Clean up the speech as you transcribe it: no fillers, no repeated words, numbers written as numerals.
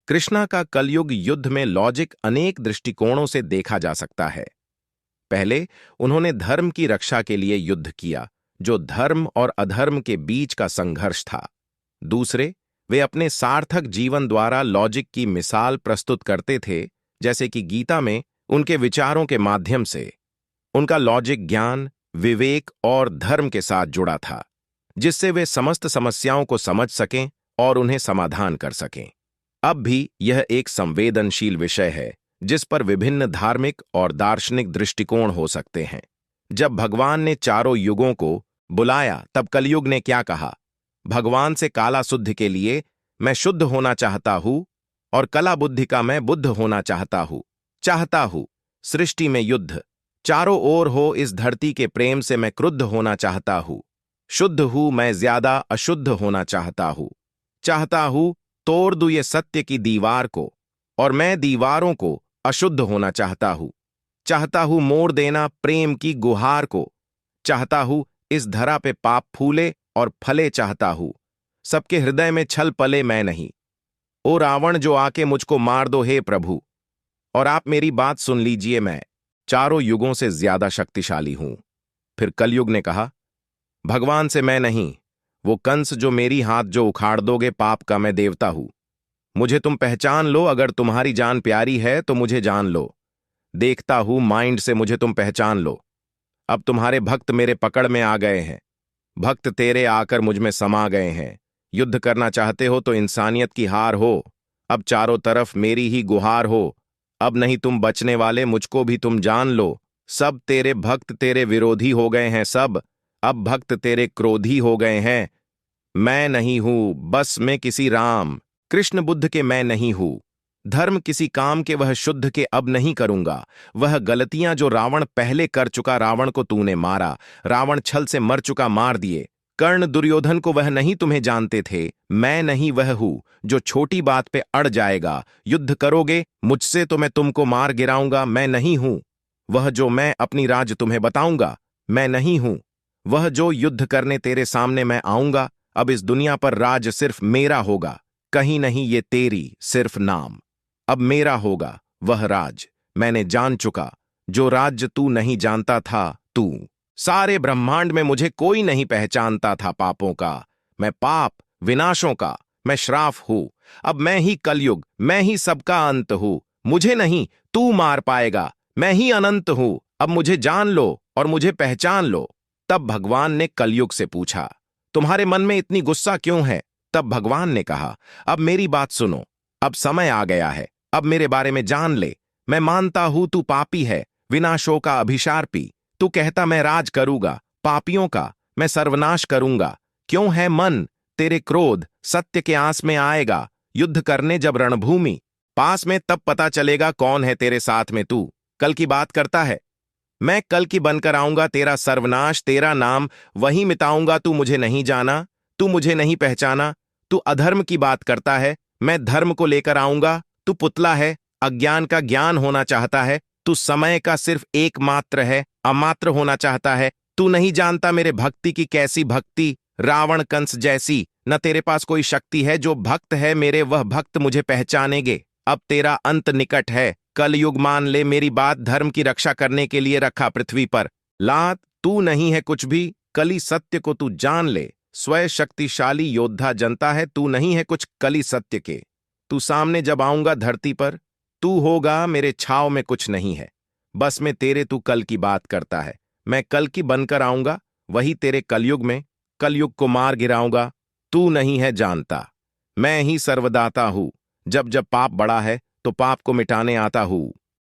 कृष्णा का कलयुग युद्ध में लॉजिक अनेक दृष्टिकोणों से देखा जा सकता है। पहले उन्होंने धर्म की रक्षा के लिए युद्ध किया, जो धर्म और अधर्म के बीच का संघर्ष था। दूसरे, वे अपने सार्थक जीवन द्वारा लॉजिक की मिसाल प्रस्तुत करते थे, जैसे कि गीता में उनके विचारों के माध्यम से। उनका लॉजिक ज्ञान, विवेक और धर्म के साथ जुड़ा था, जिससे वे समस्त समस्याओं को समझ सकें और उन्हें समाधान कर सकें। अब भी यह एक संवेदनशील विषय है, जिस पर विभिन्न धार्मिक और दार्शनिक दृष्टिकोण हो सकते हैं। जब भगवान ने चारों युगों को बुलाया, तब कलयुग ने क्या कहा? भगवान से काला शुद्ध के लिए मैं शुद्ध होना चाहता हूं और कला बुद्धि का मैं बुद्ध होना चाहता हूं। सृष्टि में युद्ध चारों ओर हो, इस धरती के प्रेम से मैं क्रुद्ध होना चाहता हूं। शुद्ध हूं मैं, ज्यादा अशुद्ध होना चाहता हूं तोड़ दूं ये सत्य की दीवार को, और मैं दीवारों को अशुद्ध होना चाहता हूं मोड़ देना प्रेम की गुहार को। चाहता हूं इस धरा पे पाप फूले और फले, चाहता हूं सबके हृदय में छल पले, मैं नहीं। ओ रावण जो आके मुझको मार दो हे प्रभु, और आप मेरी बात सुन लीजिए, मैं चारों युगों से ज्यादा शक्तिशाली हूं। फिर कलयुग ने कहा, भगवान से मैं नहीं, वो कंस जो मेरी हाथ जो उखाड़ दोगे, पाप का मैं देवता हूं। मुझे तुम पहचान लो, अगर तुम्हारी जान प्यारी है तो मुझे जान लो। देखता हूं माइंड से, मुझे तुम पहचान लो। अब तुम्हारे भक्त मेरे पकड़ में आ गए हैं, भक्त तेरे आकर मुझ में समा गए हैं। युद्ध करना चाहते हो तो इंसानियत की हार हो, अब चारों तरफ मेरी ही गुहार हो। अब नहीं तुम बचने वाले, मुझको भी तुम जान लो। सब तेरे भक्त तेरे विरोधी हो गए हैं, सब अब भक्त तेरे क्रोधी हो गए हैं। मैं नहीं हूं बस मैं किसी राम कृष्ण बुद्ध के, मैं नहीं हूं धर्म किसी काम के, वह शुद्ध के अब नहीं करूंगा। वह गलतियां जो रावण पहले कर चुका, रावण को तूने मारा, रावण छल से मर चुका, मार दिए। कर्ण दुर्योधन को वह नहीं तुम्हें जानते थे। मैं नहीं वह हूं जो छोटी बात पे अड़ जाएगा। युद्ध करोगे मुझसे तो मैं तुमको मार गिराऊंगा। मैं नहीं हूं वह जो मैं अपनी राज तुम्हें बताऊंगा। मैं नहीं हूं वह जो युद्ध करने तेरे सामने मैं आऊंगा। अब इस दुनिया पर राज सिर्फ मेरा होगा, कहीं नहीं ये तेरी सिर्फ नाम। अब मेरा होगा वह राज मैंने जान चुका, जो राज्य तू नहीं जानता था। तू सारे ब्रह्मांड में मुझे कोई नहीं पहचानता था। पापों का मैं पाप, विनाशों का मैं श्राप हूं। अब मैं ही कलयुग, मैं ही सबका अंत हूं। मुझे नहीं तू मार पाएगा, मैं ही अनंत हूं। अब मुझे जान लो और मुझे पहचान लो। तब भगवान ने कलयुग से पूछा, तुम्हारे मन में इतनी गुस्सा क्यों है? तब भगवान ने कहा, अब मेरी बात सुनो, अब समय आ गया है, अब मेरे बारे में जान ले। मैं मानता हूं तू पापी है, विनाशों का अभिशापी। तू कहता मैं राज करूंगा, पापियों का मैं सर्वनाश करूंगा। क्यों है मन तेरे क्रोध, सत्य के आस में आएगा। युद्ध करने जब रणभूमि पास में, तब पता चलेगा कौन है तेरे साथ में। तू कल की बात करता है, मैं कल की बनकर आऊंगा। तेरा सर्वनाश, तेरा नाम वही मिटाऊंगा। तू मुझे नहीं जाना, तू मुझे नहीं पहचाना। तू अधर्म की बात करता है, मैं धर्म को लेकर आऊंगा। तू पुतला है, अज्ञान का ज्ञान होना चाहता है। तू समय का सिर्फ एकमात्र है, अमात्र होना चाहता है। तू नहीं जानता मेरे भक्ति की कैसी भक्ति, रावण कंस जैसी। न तेरे पास कोई शक्ति है, जो भक्त है मेरे वह भक्त मुझे पहचानेंगे। अब तेरा अंत निकट है, कलयुग मान ले मेरी बात। धर्म की रक्षा करने के लिए रखा पृथ्वी पर लात, तू नहीं है कुछ भी। कली सत्य को तू जान ले, स्वयं शक्तिशाली योद्धा जनता है। तू नहीं है कुछ कली सत्य के। तू सामने जब आऊंगा धरती पर, तू होगा मेरे छाव में, कुछ नहीं है बस मैं तेरे। तू कल की बात करता है, मैं कल की बनकर आऊंगा, वही तेरे कलयुग में कलयुग को मार गिराऊंगा। तू नहीं है जानता, मैं ही सर्वदाता हूं। जब जब पाप बड़ा है तो पाप को मिटाने आता हूं।